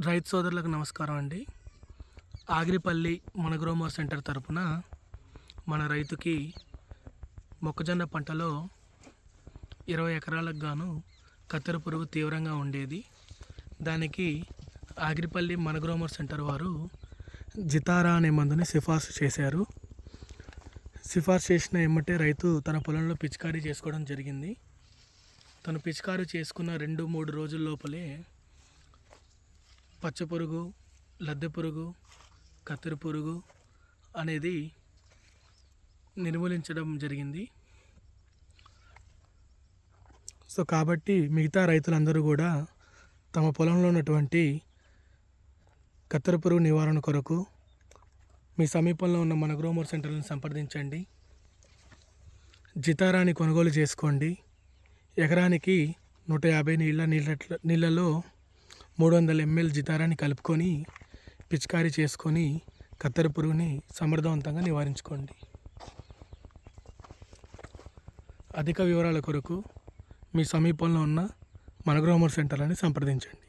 రైతు సోదరులకు నమస్కారం అండి. ఆగిరిపల్లి మనగ్రోమో సెంటర్ తరపున మన రైతుకి మొక్కజొన్న పంటలో 20 ఎకరాలకు గాను కత్తెర పురుగు తీవ్రంగా ఉండేది. దానికి ఆగిరిపల్లి మనగ్రోమో సెంటర్ వారు జితారా అనే మందుని సిఫార్సు చేశారు. సిఫార్సు చేసిన ఎమ్మటే రైతు తన పొలంలో పిచికారీ చేసుకోవడం జరిగింది. తను పిచికారీ చేసుకున్న 2-3 రోజుల లోపలే పచ్చపురుగు, లద్దె పురుగు, కత్తెర పురుగు అనేది నిర్మూలించడం జరిగింది. కాబట్టి మిగతా రైతులందరూ కూడా తమ పొలంలో ఉన్నటువంటి కత్తెర పురుగు నివారణ కొరకు మీ సమీపంలో ఉన్న మనగ్రోమో సెంటర్లను సంప్రదించండి. జితారాని కొనుగోలు చేసుకోండి. ఎకరానికి 150 నీళ్ళలో 300 ml జితారాని కలుపుకొని పిచికారీ చేసుకొని కత్తెర పురుగుని సమర్థవంతంగా నివారించుకోండి. అధిక వివరాల కొరకు మీ సమీపంలో ఉన్న మనగ్రోమో సెంటర్లని సంప్రదించండి.